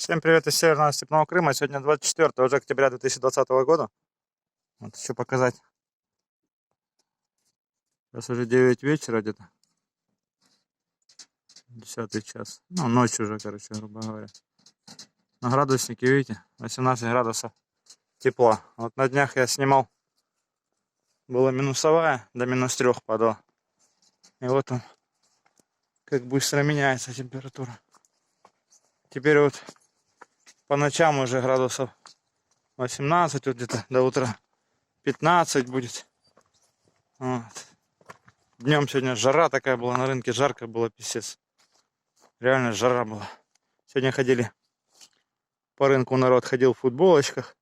Всем привет из Северного Степного Крыма. Сегодня 24 уже октября 2020 года. Вот еще показать. Сейчас уже 9 вечера где-то. 10 час. Ну, ночь уже, короче, грубо говоря. На градуснике, видите, 18 градусов тепла. Вот на днях я снимал. Была минусовая, до -3 падала. И вот он, как быстро меняется температура. Теперь вот по ночам уже градусов 18, вот где-то до утра 15 будет. Вот. Днем сегодня жара такая была на рынке, жарко было, писец. Реально жара была. Сегодня ходили по рынку, народ ходил в футболочках,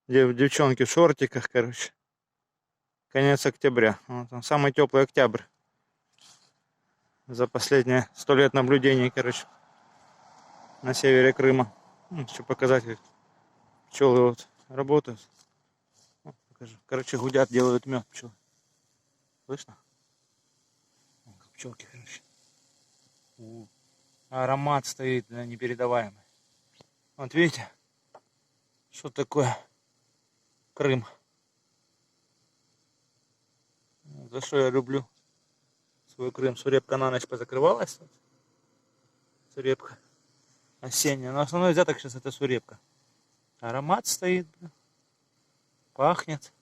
девчонки в шортиках, короче. Конец октября. Вот он, самый теплый октябрь за последние 100 лет наблюдений, короче, на севере Крыма. Хочу показать, как пчелы вот работают. Вот, покажу. Короче, гудят, делают мед пчелы. Слышно? Пчелки, короче. Аромат стоит, да, непередаваемый. Вот видите, что такое Крым. За что я люблю свой Крым. Сурепка на ночь позакрывалась. Сурепка осенняя. Но основной взяток сейчас это сурепка. Аромат стоит, пахнет.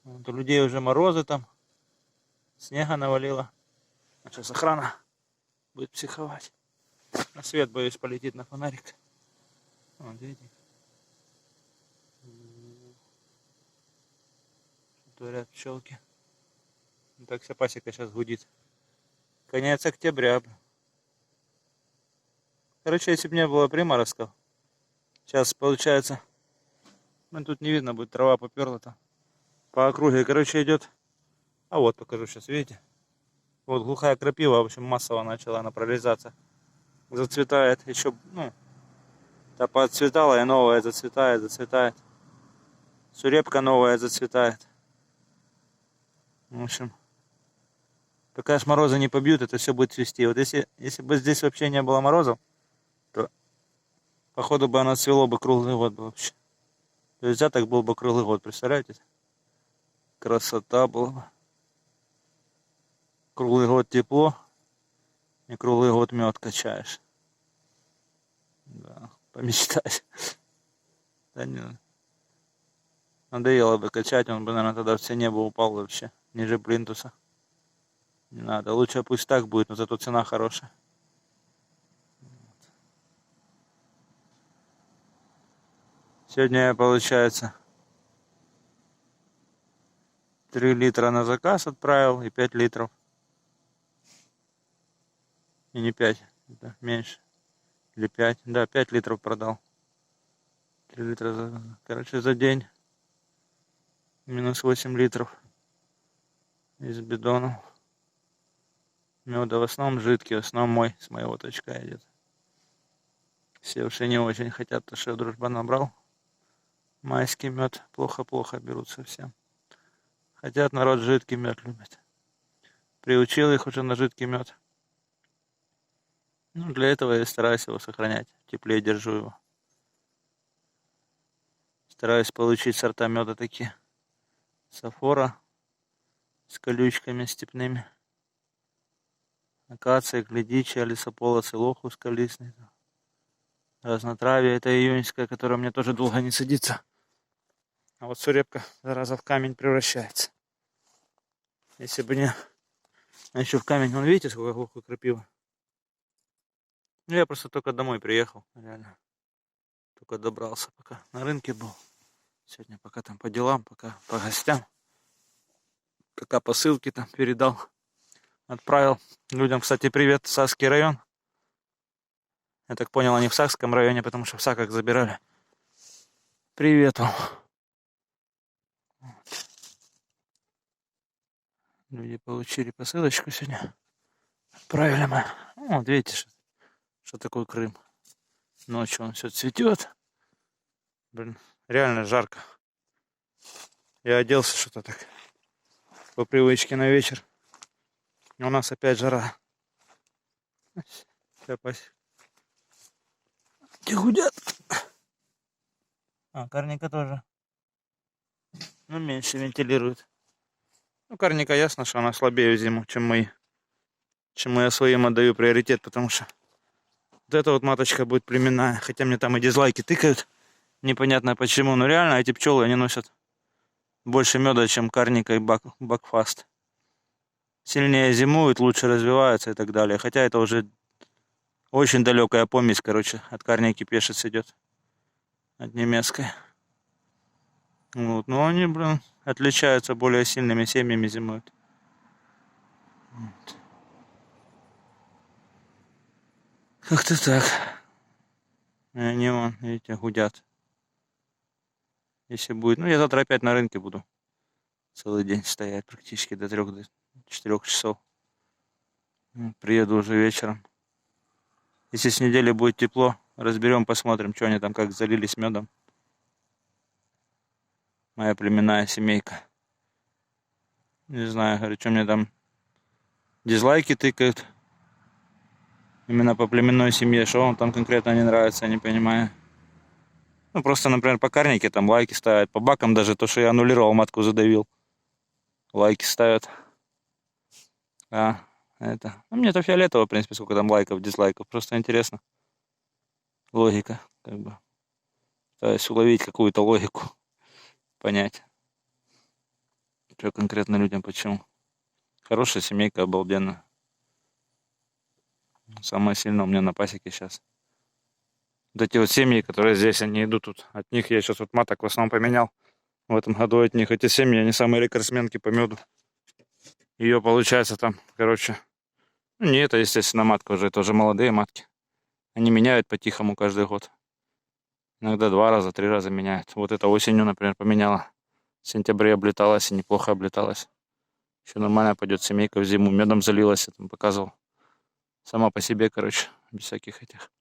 Вот у людей уже морозы там. Снега навалило. А сейчас охрана будет психовать. На свет, боюсь, полетит на фонарик. Вот видите. Что творят пчелки. Так вся пасека сейчас гудит. Конец октября. Короче, если бы не было приморозков, сейчас получается, ну тут не видно будет, трава поперла-то по округе. Короче, идет, а вот покажу сейчас, видите? Вот глухая крапива, в общем, массово начала она прорезаться. Зацветает еще, ну, та поотцветала и новая зацветает. Сурепка новая зацветает. В общем, пока ж морозы не побьют, это все будет цвести. Вот если бы здесь вообще не было морозов, то походу бы оно цвело бы круглый год бы вообще. То есть взяток был бы круглый год, представляете? Красота была бы. Круглый год тепло, и круглый год мед качаешь. Да, помечтать. Да не. Надоело бы качать, он бы, наверное, тогда в цене бы упал вообще. Ниже плинтуса. Не надо. Лучше пусть так будет, но зато цена хорошая. Сегодня я, получается, 3 литра на заказ отправил и 5 литров. И не 5, это меньше. Или 5. Да, 5 литров продал. 3 литра короче, за день. Минус 8 литров из бидонов. Меда в основном жидкий, в основном мой, с моего точка идет. Все уже не очень хотят, то что я дружба набрал. Майский мед плохо-плохо берут совсем. Хотят, народ жидкий мед любит. Приучил их уже на жидкий мед. Ну, для этого я стараюсь его сохранять. В тепле держу его. Стараюсь получить сорта меда такие. Сафора с колючками степными. Акация, глядичия, лесополосы, лохус колесный. Разнотравие, это июньская, которая мне тоже долго не садится. А вот сурепка, зараза, в камень превращается. Если бы не... А еще в камень, вон видите, сколько глухой крапива? Ну, я просто только домой приехал, реально. Только добрался, пока на рынке был. Сегодня пока там по делам, пока по гостям. Пока посылки там передал. Отправил людям, кстати, привет, Сакский район. Я так понял, они в Сакском районе, потому что в Саках забирали. Привет вам. Люди получили посылочку сегодня. Отправили мы. Ну, вот видите, что такое Крым. Ночью он все цветет. Блин, реально жарко. Я оделся что-то так по привычке на вечер. У нас опять жара. гудят. А, карника тоже. Но меньше вентилирует. Ну, карника ясно, что она слабее в зиму, чем мои. Чему я своим отдаю приоритет, потому что вот эта вот маточка будет племенная. Хотя мне там и дизлайки тыкают. Непонятно почему. Но реально эти пчелы, они носят больше меда, чем карника и бакфаст. Сильнее зимуют, лучше развиваются и так далее. Хотя это уже очень далекая помесь, короче, от карники пешец идет. От немецкой. Вот. Но они, блин, отличаются более сильными семьями зимуют. Вот. Как-то так. И они, вон, видите, гудят. Если будет. Ну, я завтра опять на рынке буду. Целый день стоять практически до 3-4 часов. Приеду уже вечером. Если с недели будет тепло, разберем, посмотрим, что они там как залились медом. Моя племенная семейка. Не знаю, говорю, что мне там дизлайки тыкают. Именно по племенной семье, что вам там конкретно не нравится, я не понимаю. Ну, просто, например, по карнике там лайки ставят. По бакам даже то, что я аннулировал, матку задавил. Лайки ставят. А, это... Ну, мне это фиолетово, в принципе, сколько там лайков, дизлайков. Просто интересно. Логика, как бы. Пытаюсь уловить какую-то логику. Понять. Что конкретно людям почему. Хорошая семейка, обалденно. Самое сильное у меня на пасеке сейчас. Вот эти вот семьи, которые здесь, они идут тут. От них я сейчас вот маток в основном поменял. В этом году от них эти семьи, они самые рекордсменки по меду. Ее получается там, короче, ну, не это, естественно, матка уже, это уже молодые матки. Они меняют по-тихому каждый год. Иногда 2 раза, 3 раза меняют. Вот это осенью, например, поменяла. В сентябре облеталась и неплохо облеталась. Еще нормально пойдет семейка в зиму. Медом залилась, я там показывал. Сама по себе, короче, без всяких этих.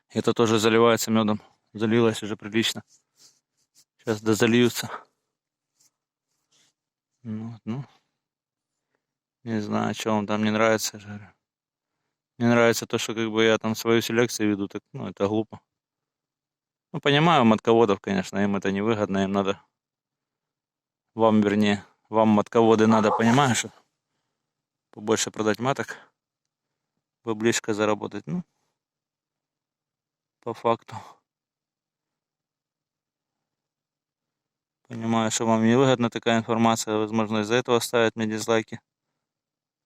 Это тоже заливается медом. Залилась уже прилично. Сейчас дозальются. Ну, не знаю, что вам там не нравится. Жарю. Мне нравится то, что как бы я там свою селекцию веду, так, ну, это глупо. Ну, понимаю, матководов, конечно, им это невыгодно, им надо, вам, вернее, вам, матководы, надо, понимаешь, побольше продать маток, поблизко заработать, ну, по факту. Понимаю, что вам невыгодна такая информация, возможно, из-за этого ставят мне дизлайки,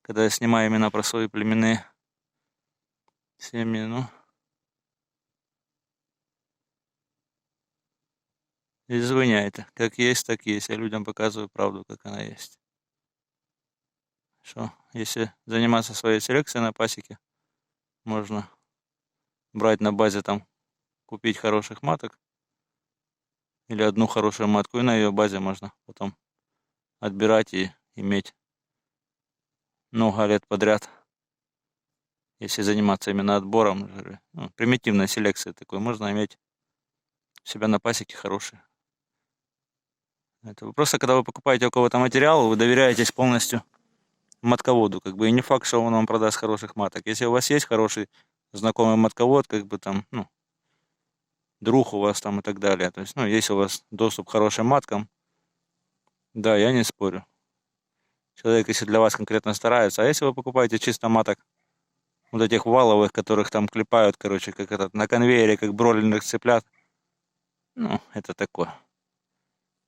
когда я снимаю именно про свои племенные семьи, ну. Извиняйте, как есть, так есть. Я людям показываю правду, как она есть. Что, если заниматься своей селекцией на пасеке, можно брать на базе там, купить хороших маток, или одну хорошую матку, и на ее базе можно потом отбирать и иметь много лет подряд. Если заниматься именно отбором, ну, примитивной селекцией такой, можно иметь у себя на пасеке хорошие. Это вы просто, когда вы покупаете у кого-то материал, вы доверяетесь полностью матководу, как бы, и не факт, что он вам продаст хороших маток. Если у вас есть хороший знакомый матковод, как бы там, ну, друг у вас там и так далее, то есть, ну, если у вас доступ к хорошим маткам, да, я не спорю. Человек, если для вас конкретно старается, а если вы покупаете чисто маток, вот этих валовых, которых там клепают, короче, как этот, на конвейере, как бройлерных цыплят, ну, это такое.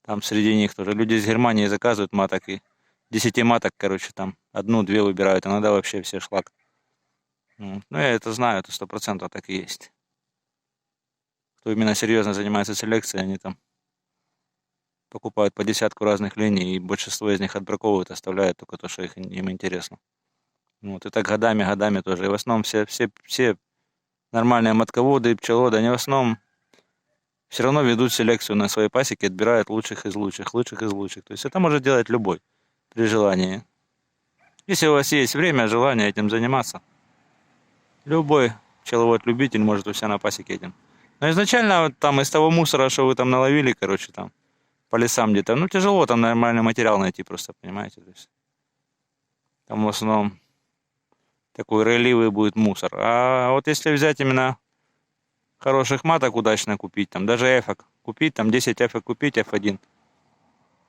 Там среди них тоже люди из Германии заказывают маток, и 10 маток, короче, там 1-2 выбирают, иногда вообще все шлак. Ну, я это знаю, это 100% так и есть. Кто именно серьезно занимается селекцией, они там покупают по десятку разных линий, и большинство из них отбраковывают, оставляют только то, что им интересно. Вот, и так годами тоже. И в основном все нормальные матководы и пчеловоды, они в основном все равно ведут селекцию на своей пасеке, отбирают лучших из лучших, лучших из лучших. То есть это может делать любой при желании. Если у вас есть время, желание этим заниматься, любой пчеловод-любитель может у себя на пасеке этим. Но изначально вот там из того мусора, что вы там наловили, короче, там по лесам где-то, ну тяжело там нормальный материал найти просто, понимаете? То есть, там в основном такой рейливый будет мусор. А вот если взять именно хороших маток удачно купить, там даже эфок купить, там 10 эфок купить, F1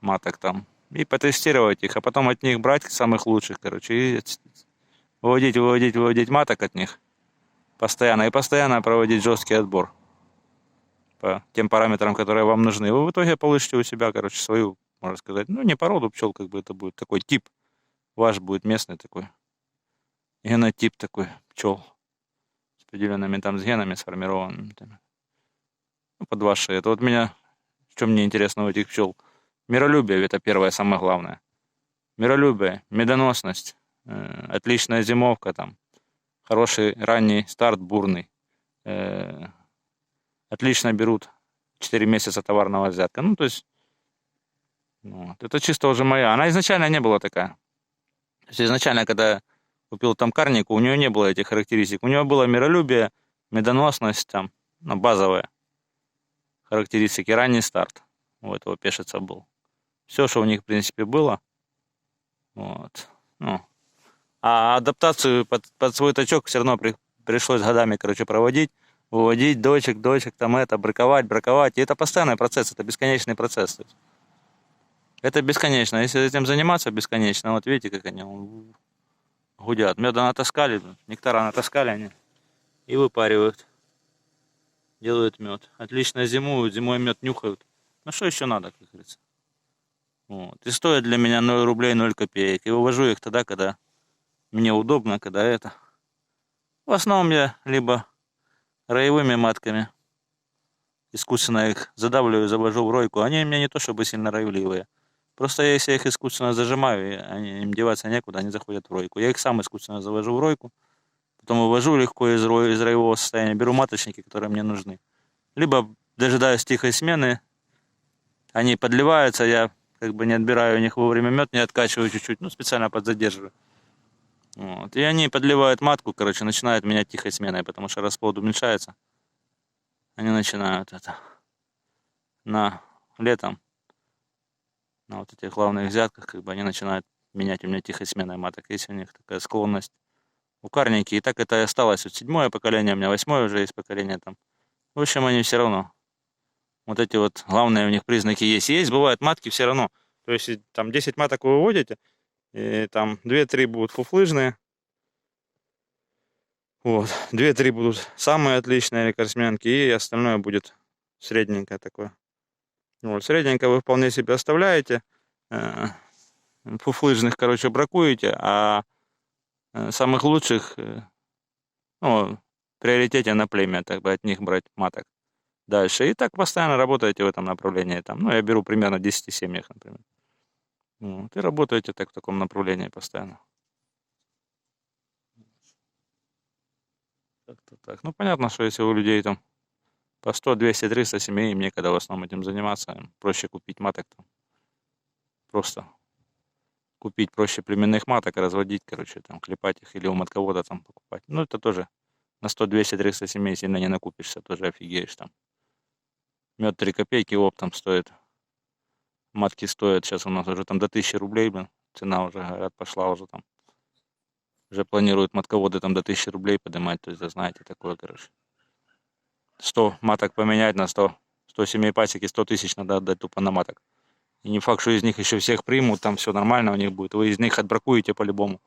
маток там, и потестировать их, а потом от них брать самых лучших, короче, и выводить маток от них постоянно, и постоянно проводить жесткий отбор по тем параметрам, которые вам нужны. Вы в итоге получите у себя, короче, свою, можно сказать, ну, не породу пчел, как бы это будет такой тип, ваш будет местный такой, генотип такой пчел с определенными там с генами сформированными. Там, ну, под ваши. Это вот меня, в чем мне интересно у этих пчел, миролюбие, это первое, самое главное. Миролюбие, медоносность, отличная зимовка, там, хороший ранний старт, бурный. Отлично берут 4 месяца товарного взятка. Ну, то есть, вот, это чисто уже моя. Она изначально не была такая. То есть, изначально, когда я купил там карнику, у нее не было этих характеристик. У нее было миролюбие, медоносность, там, ну, базовые характеристики, ранний старт у этого пешица был. Все, что у них, в принципе, было. Вот. Ну. А адаптацию под свой тачок все равно пришлось годами, короче, проводить, выводить дочек, там это, браковать. И это постоянный процесс, это бесконечный процесс. Это бесконечно. Если этим заниматься бесконечно, вот видите, как они гудят. Меда натаскали, нектара натаскали они и выпаривают. Делают мед. Отлично зимуют, зимой мед нюхают. Ну что еще надо, как говорится. Вот. И стоит для меня 0 рублей 0 копеек. И вывожу их тогда, когда мне удобно, когда это. В основном я либо роевыми матками искусственно их задавливаю, завожу в ройку. Они у меня не то чтобы сильно роевливые. Просто если я их искусственно зажимаю, и им деваться некуда, они заходят в ройку. Я их сам искусственно завожу в ройку, потом вывожу легко из роевого состояния, беру маточники, которые мне нужны. Либо дожидаюсь тихой смены, они подливаются, я как бы не отбираю у них вовремя мед, не откачиваю чуть-чуть, ну специально подзадерживаю. Вот. И они подливают матку, короче, начинают менять тихой сменой, потому что расплод уменьшается. Они начинают это летом, на вот этих главных взятках, как бы они начинают менять у меня тихой сменой маток. Есть у них такая склонность у карники. И так это и осталось. Вот 7-е поколение, у меня 8-е уже есть поколение там. В общем, они все равно. Вот эти вот главные у них признаки есть. Есть, бывают матки все равно. То есть там 10 маток вы выводите, и там 2-3 будут фуфлыжные. Вот. 2-3 будут самые отличные рекордсменки, и остальное будет средненькое такое. Вот. Средненькое вы вполне себе оставляете. Фуфлыжных, короче, бракуете, а самых лучших, ну, в приоритете на племя, так бы от них брать маток дальше. И так постоянно работаете в этом направлении. Там, ну, я беру примерно 10 семьях, например. Вот, и работаете так в таком направлении постоянно. Как-то так. Ну, понятно, что если у людей там по 100, 200, 300 семей, им некогда в основном этим заниматься, им проще купить маток там. Просто купить проще племенных маток, разводить, короче, там, клепать их или у матковода там покупать. Ну, это тоже на 100, 200, 300 семей сильно не накупишься, тоже офигеешь там. Мед 3 копейки оптом стоит. Матки стоят сейчас у нас уже там до 1000 рублей, блин. Цена уже, говорят, пошла уже там. Уже планируют матководы там до 1000 рублей поднимать, то есть, да, знаете, такое, короче. 100 маток поменять на 100 семей пасеки, 100 тысяч надо отдать тупо на маток. И не факт, что из них еще всех примут, там все нормально у них будет. Вы из них отбракуете по-любому.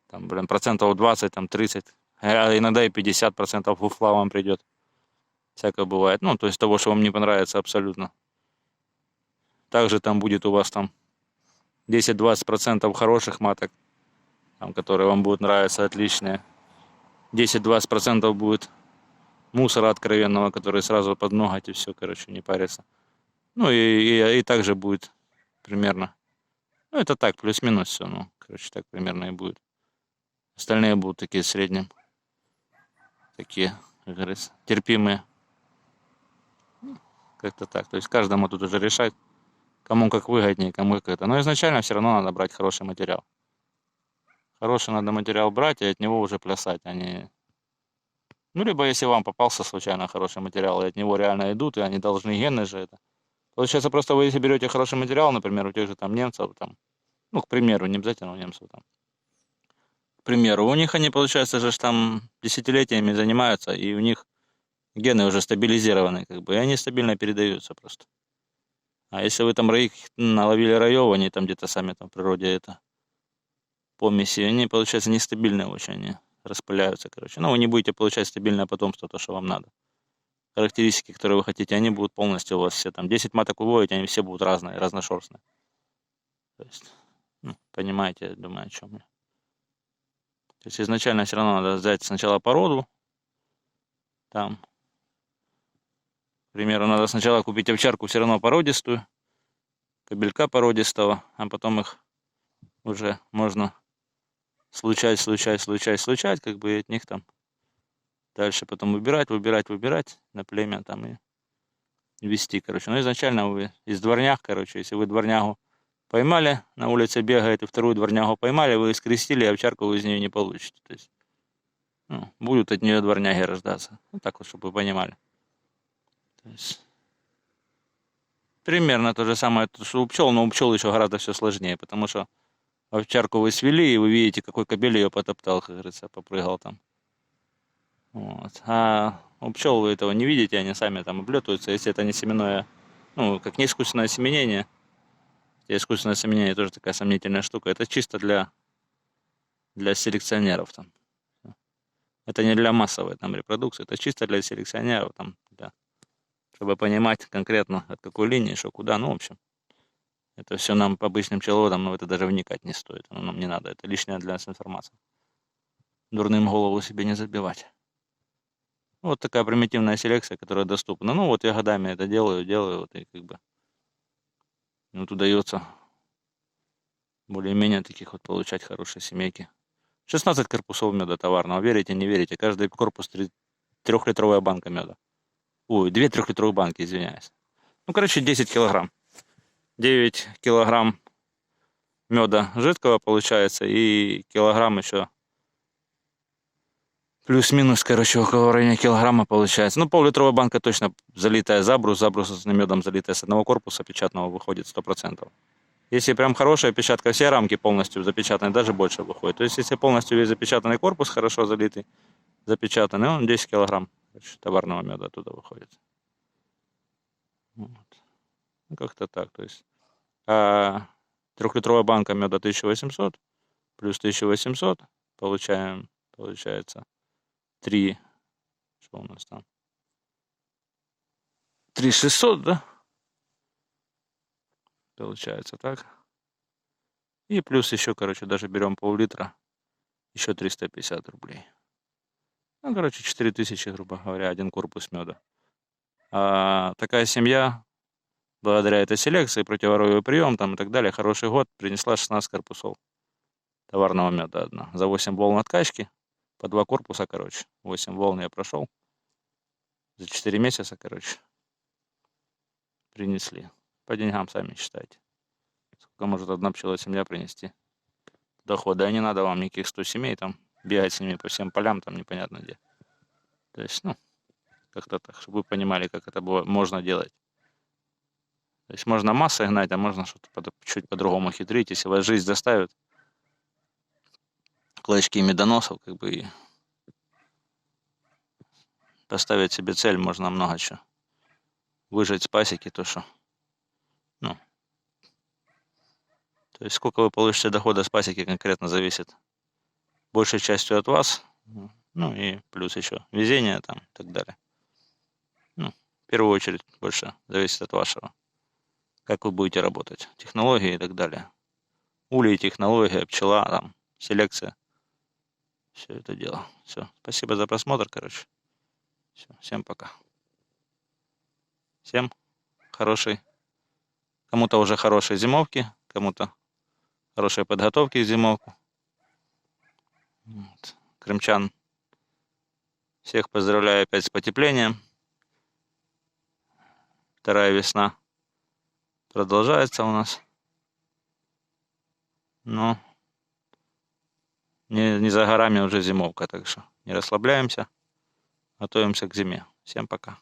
Там, блин, процентов 20, там 30, а иногда и 50% фуфла вам придет. Всякое бывает. Ну, то есть того, что вам не понравится абсолютно. Также там будет у вас там 10-20% хороших маток, там, которые вам будут нравиться, отличные. 10-20% будет мусора откровенного, который сразу под ноготь и все, короче, не парится. Ну и также будет примерно. Ну, это так, плюс-минус все, ну, короче, так примерно и будет. Остальные будут такие средние. Такие, как говорится, терпимые. Как-то так. То есть каждому тут уже решать, кому как выгоднее, кому как это. Но изначально все равно надо брать хороший материал. Хороший надо материал брать и от него уже плясать, а не... Ну, либо если вам попался случайно хороший материал, и от него реально идут, и они должны гены же это. Получается, просто вы если берете хороший материал, например, у тех же там немцев, там, ну, к примеру, не обязательно у немцев там, к примеру, у них они, получается же, там десятилетиями занимаются, и у них Гены уже стабилизированы, как бы, и они стабильно передаются просто. А если вы там наловили раев, они там где-то сами там в природе это помеси, они, получается, нестабильные очень, они распыляются, короче. Ну, вы не будете получать стабильное потомство, то, что вам надо. Характеристики, которые вы хотите, они будут полностью у вас все там. 10 маток выводите, они все будут разные, разношерстные. То есть, ну, понимаете, я думаю, о чем я. То есть изначально все равно надо взять сначала породу, там, к примеру, надо сначала купить овчарку все равно породистую, кобелька породистого, а потом их уже можно случать, как бы, и от них там дальше потом выбирать на племя там и вести, короче. Но изначально вы из дворнях, короче, если вы дворнягу поймали, на улице бегает, и вторую дворнягу поймали, вы скрестили, и овчарку вы из нее не получите. То есть, ну, будут от нее дворняги рождаться. Вот так вот, чтобы вы понимали. То есть, примерно то же самое, что у пчел, но у пчел еще гораздо все сложнее, потому что овчарку вы свели, и вы видите, какой кобель ее потоптал, как говорится, попрыгал там. Вот. А у пчел вы этого не видите, они сами там облетаются, если это не семенное, ну, как не искусственное семенение. Искусственное семенение тоже такая сомнительная штука. Это чисто для селекционеров там. Это не для массовой там репродукции, это чисто для селекционеров там, чтобы понимать конкретно от какой линии, что куда. Ну, в общем, это все нам обычным пчеловодам, но это даже вникать не стоит. Ну, нам не надо, это лишняя для нас информация. Дурным голову себе не забивать. Вот такая примитивная селекция, которая доступна. Ну, вот я годами это делаю, вот и как бы вот удается более-менее таких вот получать хорошие семейки. 16 корпусов меда товарного. Верите, не верите. Каждый корпус 3-литровая банка меда. Ой, 2 3-литровые банки, извиняюсь. Ну, короче, 10 килограмм. 9 килограмм меда жидкого получается и килограмм еще плюс-минус, короче, около района килограмма получается. Ну, пол-литровая банка точно залитая забрусным медом залитая с одного корпуса печатного выходит 100%. Если прям хорошая печатка, все рамки полностью запечатаны, даже больше выходит. То есть, если полностью весь запечатанный корпус хорошо залитый, запечатанный, он 10 килограмм товарного меда оттуда выходит. Вот. Ну, как-то так. То есть, 3-литровая банка меда 1800 плюс 1800 получается 3, что у нас там? 3600, да? Получается так. И плюс еще, короче, даже берем пол-литра, еще 350 рублей. Ну, короче, 4000, грубо говоря, один корпус меда. А такая семья, благодаря этой селекции, противороевый прием там и так далее, хороший год, принесла 16 корпусов товарного меда одна. За 8 волн откачки, по 2 корпуса, короче. 8 волн я прошел. За 4 месяца, короче, принесли. По деньгам сами считайте. Сколько может одна пчела семья принести дохода. И не надо вам никаких 100 семей там бегать с ними по всем полям, там непонятно где. То есть, ну, как-то так, чтобы вы понимали, как это можно делать. То есть можно массой гнать, а можно что-то чуть по-другому хитрить, если вас жизнь заставит. Клочки медоносов, как бы, и поставить себе цель можно много чего. Выжать с пасеки, то что, ну, то есть сколько вы получите дохода с пасеки конкретно зависит большей частью от вас, ну и плюс еще везение там и так далее. Ну, в первую очередь больше зависит от вашего, как вы будете работать, технологии и так далее. Улей, технология, пчела, там, селекция, все это дело. Все, спасибо за просмотр, короче. Все, всем пока. Всем хорошей, кому-то уже хорошей зимовки, кому-то хорошей подготовки к зимовку. Вот. Крымчан всех поздравляю опять с потеплением. Вторая весна продолжается у нас. Но не за горами уже зимовка, так что не расслабляемся, готовимся к зиме. Всем пока.